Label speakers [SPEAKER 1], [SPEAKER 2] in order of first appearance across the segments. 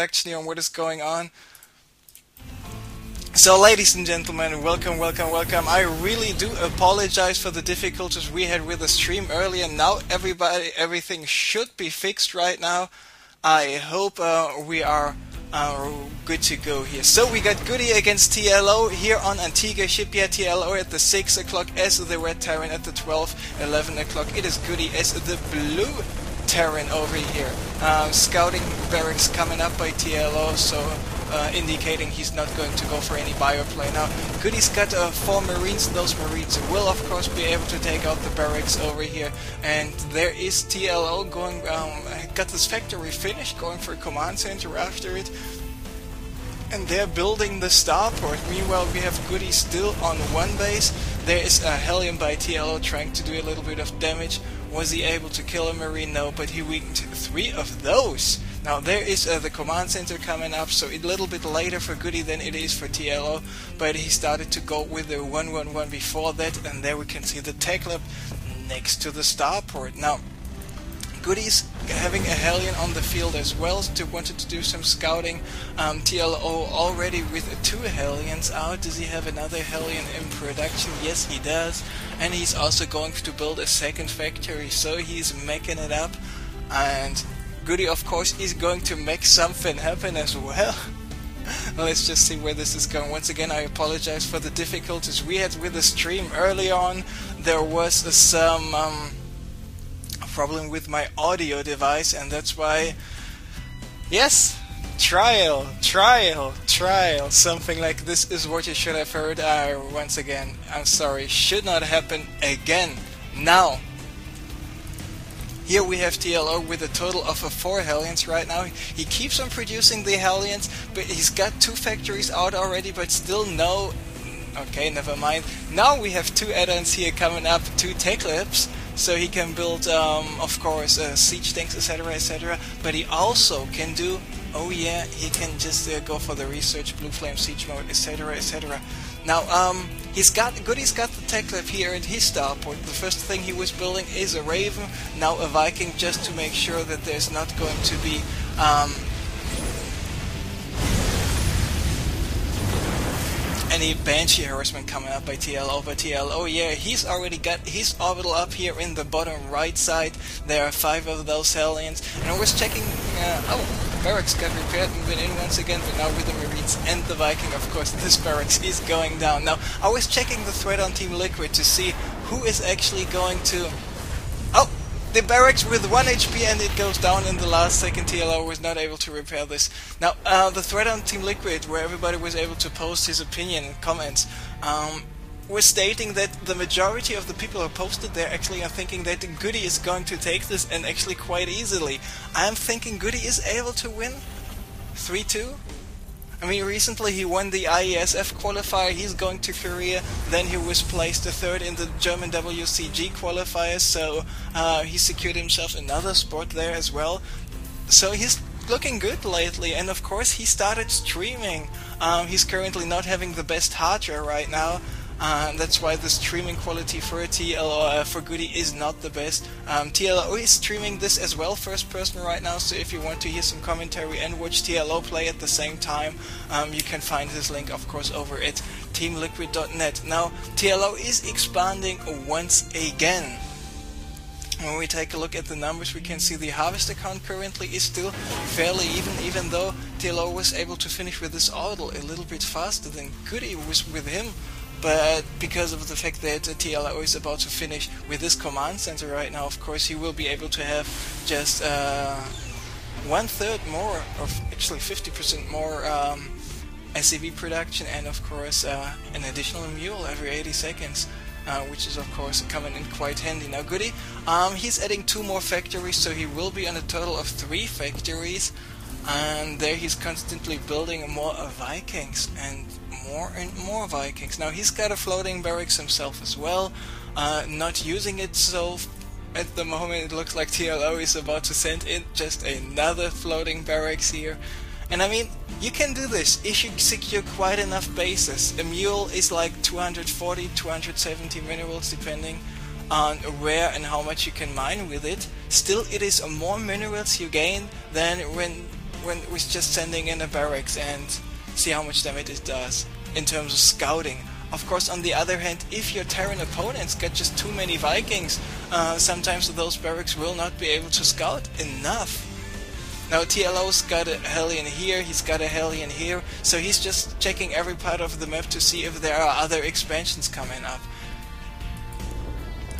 [SPEAKER 1] actually on what is going on. So ladies and gentlemen, welcome. I really do apologize for the difficulties we had with the stream earlier. Now everything should be fixed right now. I hope we are good to go here. So we got GoOdy against TLO here on Antigua Shipyard. TLO at the 6 o'clock as the Red Terran at the 11 o'clock. It is GoOdy as the Blue Terran over here. Scouting barracks coming up by TLO, so indicating he's not going to go for any bioplay now. GoOdy's got 4 Marines. Those Marines will of course be able to take out the barracks over here. And there is TLO going, got this factory finished, going for a command center after it. And they're building the starport. Meanwhile, we have GoOdy still on one base. There is a Hellion by TLO trying to do a little bit of damage. Was he able to kill a Marine? No, but he weakened 3 of those. Now there is the command center coming up, so a little bit later for GoOdy than it is for TLO. But he started to go with the 111 before that, and there we can see the tech lab next to the starport. Now, GoOdy's having a Hellion on the field as well, so wanted to do some scouting. TLO already with 2 Hellions out. Does he have another Hellion in production? Yes, he does. And he's also going to build a second factory, so he's making it up. And GoOdy, of course, is going to make something happen as well. Let's just see where this is going. Once again, I apologize for the difficulties we had with the stream early on. There was some problem with my audio device, and that's why, yes, trial, something like this is what you should have heard. Once again, I'm sorry, should not happen again. Now, here we have TLO with a total of 4 Hellions right now. He keeps on producing the Hellions, but he's got 2 factories out already, but still no. Okay, never mind. Now we have 2 add-ons here coming up, 2 tech labs. So he can build, of course, siege tanks, etc., but he also can do, oh yeah, he can just go for the research, blue flame siege mode, etc. Now, GoOdy's got the tech lab here at his starport. The first thing he was building is a Raven, now a Viking, just to make sure that there's not going to be any Banshee harassment coming up by TLO. But TLO, yeah, he's already got his orbital up here in the bottom right side. There are 5 of those Hellions, and I was checking, oh, barracks got repaired and been in once again, but now with the Marines and the Viking, of course, this barracks is going down. Now, I was checking the thread on Team Liquid to see who is actually going to... Oh! The barracks with 1 HP, and it goes down in the last second. TLO was not able to repair this. Now, the thread on Team Liquid, where everybody was able to post his opinion and comments, was stating that the majority of the people who posted there actually are thinking that GoOdy is going to take this, and actually quite easily. I'm thinking GoOdy is able to win 3-2. I mean, recently he won the IESF qualifier, he's going to Korea, then he was placed 3rd in the German WCG qualifier, so he secured himself another spot there as well. So he's looking good lately, and of course he started streaming. He's currently not having the best hardware right now. That's why the streaming quality for GoOdy is not the best. TLO is streaming this as well, first person right now, so if you want to hear some commentary and watch TLO play at the same time, you can find this link, of course, over at teamliquid.net. Now, TLO is expanding once again. When we take a look at the numbers, we can see the harvester count currently is still fairly even though TLO was able to finish with this orbital a little bit faster than GoOdy was with him. But because of the fact that TLO is about to finish with this command center right now, of course he will be able to have just 1/3 more, or actually 50% more SCV production, and of course an additional mule every 80 seconds. Which is of course coming in quite handy. Now GoOdy, he's adding 2 more factories, so he will be on a total of 3 factories, and there he's constantly building more Vikings and more Vikings. Now he's got a floating barracks himself as well, not using it, so at the moment it looks like TLO is about to send in just another floating barracks here. And I mean, you can do this if you secure quite enough bases. A mule is like 240, 270 minerals depending on where and how much you can mine with it. Still, it is more minerals you gain than when when with just sending in a barracks and see how much damage it does in terms of scouting. Of course, on the other hand, if your Terran opponents get just too many Vikings, sometimes those barracks will not be able to scout enough. Now TLO's got a Hellion here, he's got a Hellion here, so he's just checking every part of the map to see if there are other expansions coming up.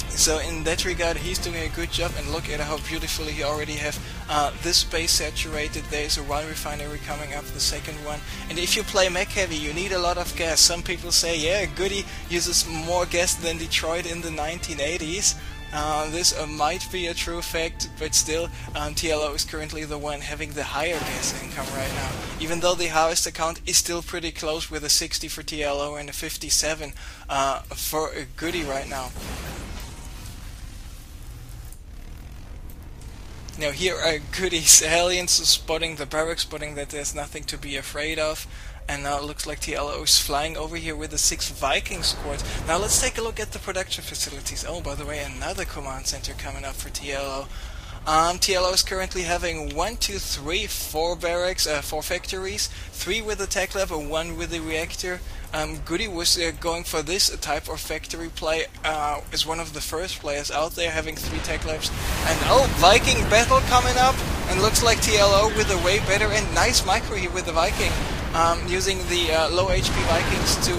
[SPEAKER 1] So in that regard, he's doing a good job, and look at how beautifully he already have this base saturated. There's a one refinery coming up, the second one. And if you play mech heavy, you need a lot of gas. Some people say, yeah, GoOdy uses more gas than Detroit in the 1980s. This might be a true fact, but still, TLO is currently the one having the higher gas income right now. Even though the harvester count is still pretty close, with a 60 for TLO and a 57 for GoOdy right now. Now here are GoOdy's Hellions spotting the barracks, spotting that there's nothing to be afraid of. And now it looks like TLO is flying over here with the 6 Viking squads. Now let's take a look at the production facilities. Oh, by the way, another command center coming up for TLO. TLO is currently having 4 barracks, 4 factories, 3 with the tech lab and 1 with the reactor. GoOdy was going for this type of factory play as one of the first players out there, having 3 tech labs. And oh, Viking battle coming up, and looks like TLO with a way better and nice micro here with the Viking, using the low HP Vikings to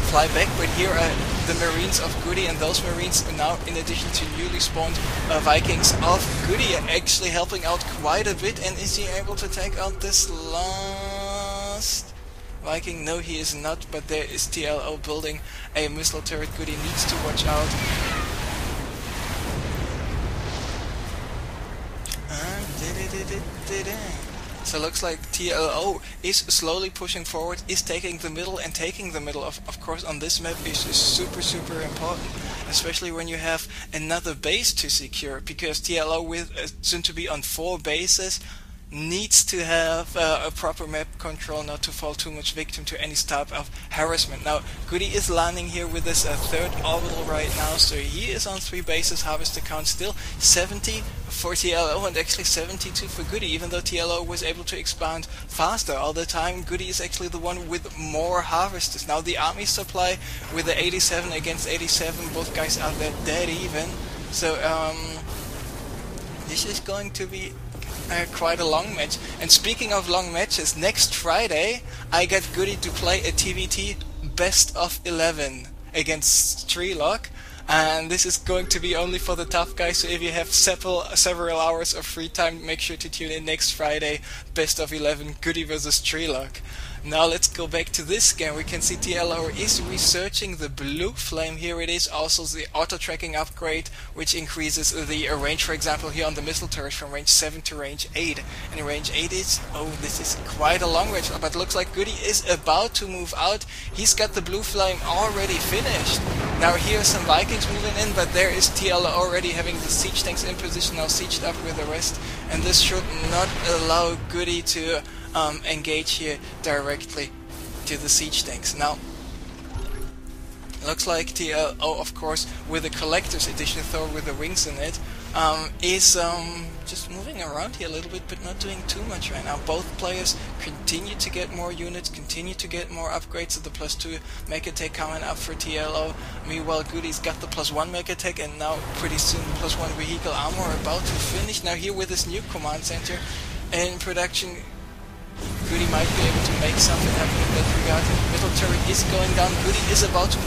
[SPEAKER 1] fly back. But here are the Marines of GoOdy, and those Marines are now, in addition to newly spawned Vikings of GoOdy, are actually helping out quite a bit. And is he able to take out this last Viking? No, he is not, but there is TLO building a missile turret. GoOdy needs to watch out. So it looks like TLO is slowly pushing forward, is taking the middle, and taking the middle of course on this map is super important, especially when you have another base to secure, because TLO with soon to be on 4 bases needs to have a proper map control, not to fall too much victim to any type of harassment. Now GoOdy is landing here with this 3rd orbital right now, so he is on 3 bases. Harvester count still 70 for TLO and actually 72 for GoOdy, even though TLO was able to expand faster all the time. GoOdy is actually the one with more harvesters. Now the army supply with the 87 against 87, both guys are dead even, so this is going to be quite a long match. And speaking of long matches, next Friday I get GoOdy to play a TVT best of 11 against Treelock, and this is going to be only for the tough guys, so if you have several hours of free time, make sure to tune in next Friday. Best of 11, GoOdy versus Treelock. Now let's go back to this game. We can see TLO is researching the blue flame. Here it is, also the auto tracking upgrade, which increases the range, for example here on the missile turret, from range 7 to range 8. And range 8 is, oh, this is quite a long range, but looks like GoOdy is about to move out. He's got the blue flame already finished. Now here are some Vikings moving in, but there is TLO already having the siege tanks in position, now sieged up with the rest, and this should not allow GoOdy to engage here directly to the siege tanks. Now looks like TLO, of course, with the collector's edition Thor with the wings in it, is just moving around here a little bit, but not doing too much right now. Both players continue to get more units, continue to get more upgrades to the +2 mech attack coming up for TLO. Meanwhile, GoOdy's got the +1 mech attack, and now pretty soon +1 vehicle armor about to finish. Now here with this new command center in production, GoOdy might be able to make something happen in that regard. Middle turret is going down. GoOdy is about to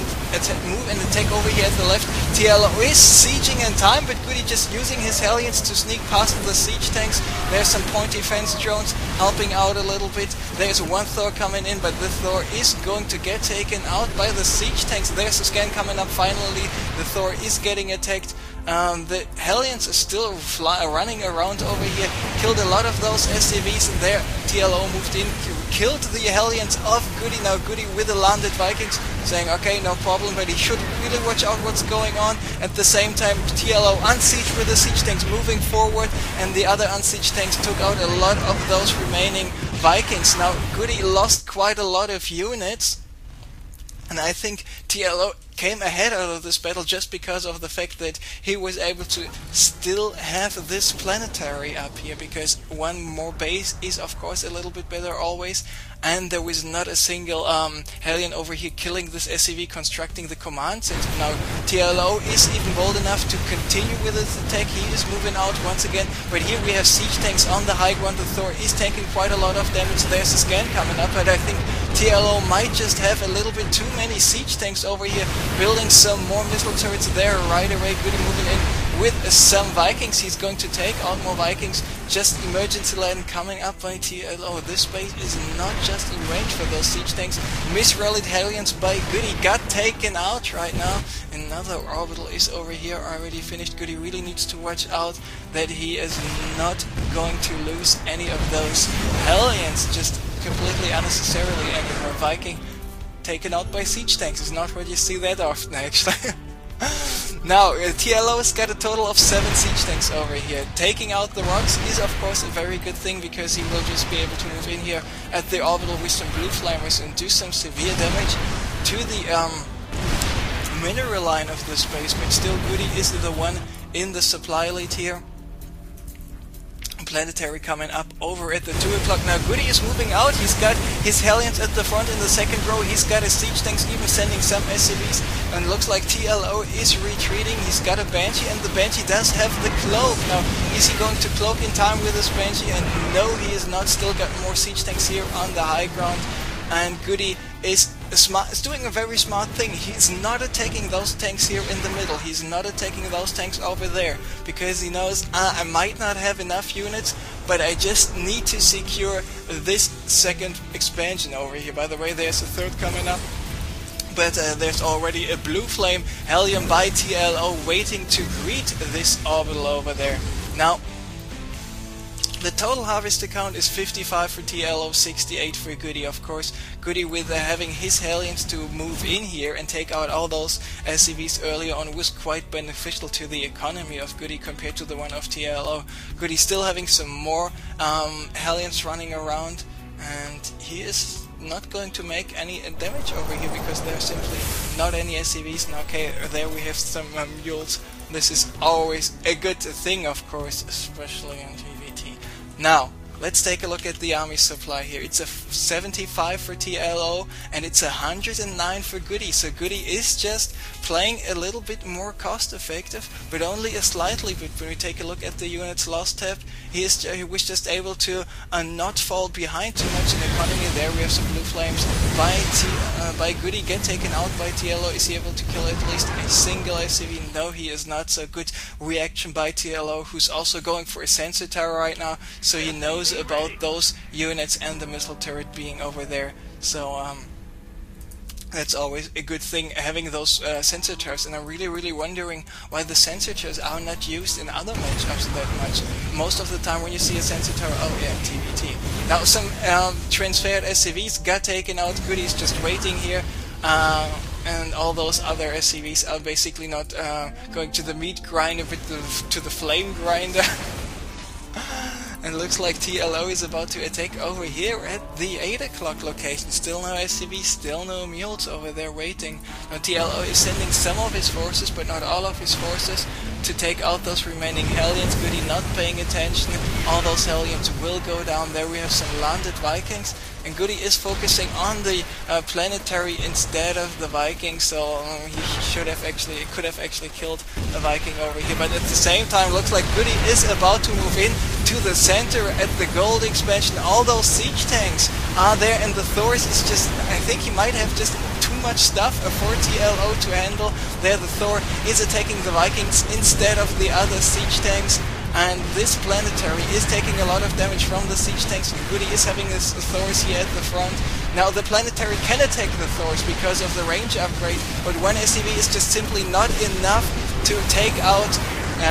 [SPEAKER 1] move and take over here at the left. TLO is sieging in time, but GoOdy just using his Hellions to sneak past the siege tanks. There's some point defense drones helping out a little bit. There's one Thor coming in, but the Thor is going to get taken out by the siege tanks. There's a scan coming up finally. The Thor is getting attacked. The Hellions are still running around over here, killed a lot of those SCVs, and there TLO moved in, killed the Hellions of GoOdy. Now GoOdy with the landed Vikings saying okay, no problem, but he should really watch out what's going on. At the same time, TLO unsieged with the siege tanks moving forward, and the other unsieged tanks took out a lot of those remaining Vikings. Now GoOdy lost quite a lot of units, And I think TLO came ahead out of this battle just because of the fact that he was able to still have this planetary up here, because one more base is of course a little bit better always, and there was not a single Hellion over here killing this SCV constructing the command center. Now TLO is even bold enough to continue with its attack. He is moving out once again, but here we have siege tanks on the high ground. The Thor is taking quite a lot of damage. There's a scan coming up, but I think TLO might just have a little bit too many siege tanks over here, building some more missile turrets there right away. GoOdy moving in with some Vikings. He's going to take out more Vikings. Just emergency landing coming up by TLO. This base is not just in range for those siege tanks. Misrallied Hellions by GoOdy got taken out right now. Another orbital is over here already finished. GoOdy really needs to watch out that he is not going to lose any of those Hellions just completely unnecessarily anymore. Viking taken out by siege tanks is not what you see that often, actually. Now, TLO has got a total of 7 siege tanks over here. Taking out the rocks is of course a very good thing, because he will just be able to move in here at the orbital with some blue flamers and do some severe damage to the mineral line of the space. But still, GoOdy is the one in the supply lead here. Planetary coming up over at the 2 o'clock. Now GoOdy is moving out. He's got his Hellions at the front in the second row. He's got his siege tanks even sending some SCVs, and looks like TLO is retreating. He's got a Banshee, and the Banshee does have the cloak. Now, is he going to cloak in time with this Banshee? And no, he is not. Still got more siege tanks here on the high ground, and GoOdy is doing a very smart thing. He's not attacking those tanks here in the middle. He's not attacking those tanks over there, because he knows, I might not have enough units, but I just need to secure this second expansion over here. By the way, there's a third coming up, but there's already a blue flame Hellion by TLO waiting to greet this orbital over there. Now, the total harvester count is 55 for TLO, 68 for GoOdy, of course. GoOdy, with having his Hellions to move in here and take out all those SCVs earlier on, was quite beneficial to the economy of GoOdy compared to the one of TLO. GoOdy still having some more Hellions running around, and he is not going to make any damage over here because there are simply not any SCVs. Now, okay, there we have some mules. This is always a good thing, of course, especially on TVT. Now, let's take a look at the army supply here. It's a 75 for TLO, and it's 109 for GoOdy. So GoOdy is just playing a little bit more cost effective, but only a slightly bit. When we take a look at the units lost tab, he was just able to not fall behind too much in economy. There we have some blue flames by GoOdy, get taken out by TLO. Is he able to kill at least a single SCV? No, he is not. So good reaction by TLO, who's also going for a sensor tower right now, so he knows about those units and the missile turret being over there. So that's always a good thing, having those sensor towers. And I'm really wondering why the sensor towers are not used in other matchups that much. Most of the time when you see a sensor tower, oh yeah, TVT. Now some transferred SCVs got taken out. GoOdy is just waiting here, and all those other SCVs are basically not going to the meat grinder, but to the flame grinder. And looks like TLO is about to attack over here at the 8 o'clock location. Still no SCV, still no mules over there waiting. Now TLO is sending some of his forces, but not all of his forces, to take out those remaining Hellions. GoOdy not paying attention. All those Hellions will go down. There we have some landed Vikings, and GoOdy is focusing on the planetary instead of the Vikings, so he could have actually killed a Viking over here. But at the same time, looks like GoOdy is about to move in to the center at the gold expansion. All those siege tanks are there, and the Thors is just, I think he might have just too much stuff for TLO to handle. There the Thor is attacking the Vikings instead of the other siege tanks, and this planetary is taking a lot of damage from the siege tanks. GoOdy is having his Thors here at the front. Now the planetary can attack the Thors because of the range upgrade, but one SCV is just simply not enough to take out,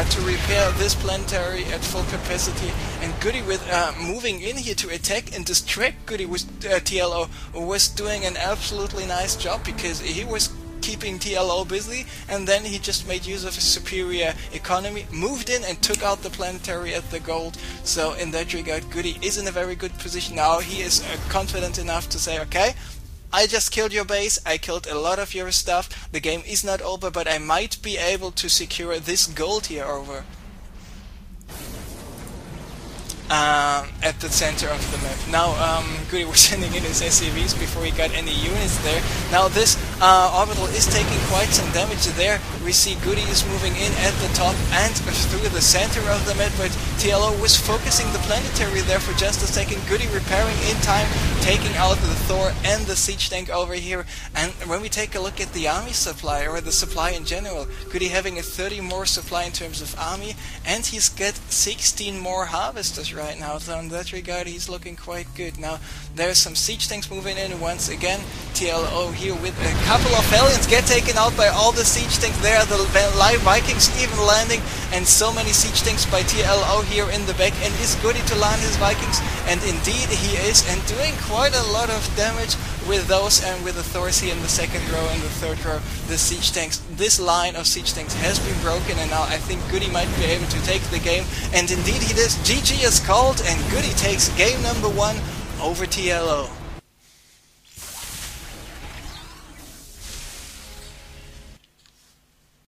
[SPEAKER 1] to repair this planetary at full capacity. And GoOdy, with moving in here to attack and distract GoOdy with TLO, was doing an absolutely nice job, because he was keeping TLO busy, and then he just made use of his superior economy, moved in and took out the planetary at the gold. So in that regard, GoOdy is in a very good position now. He is confident enough to say, okay, I just killed your base, I killed a lot of your stuff, the game is not over, but I might be able to secure this gold here over at the center of the map. Now, GoOdy was sending in his SCVs before he got any units there. Now this orbital is taking quite some damage there. We see GoOdy is moving in at the top and through the center of the map, but TLO was focusing the planetary there for just a second. GoOdy repairing in time, taking out the Thor and the siege tank over here. And when we take a look at the army supply, or the supply in general, GoOdy having a 30 more supply in terms of army, and he's got 16 more harvesters right now, so in that regard he's looking quite good. Now there's some siege tanks moving in once again. TLO here with a couple of Hellions get taken out by all the siege tanks there, the live Vikings even landing, and so many siege tanks by TLO here in the back. And is GoOdy to land his Vikings? And indeed he is, and doing quite a lot of damage with those, and with the Thors here in the second row and the third row. The siege tanks, this line of siege tanks has been broken, and now I think GoOdy might be able to take the game, and indeed he does. GG is called, and GoOdy takes game number 1 over TLO.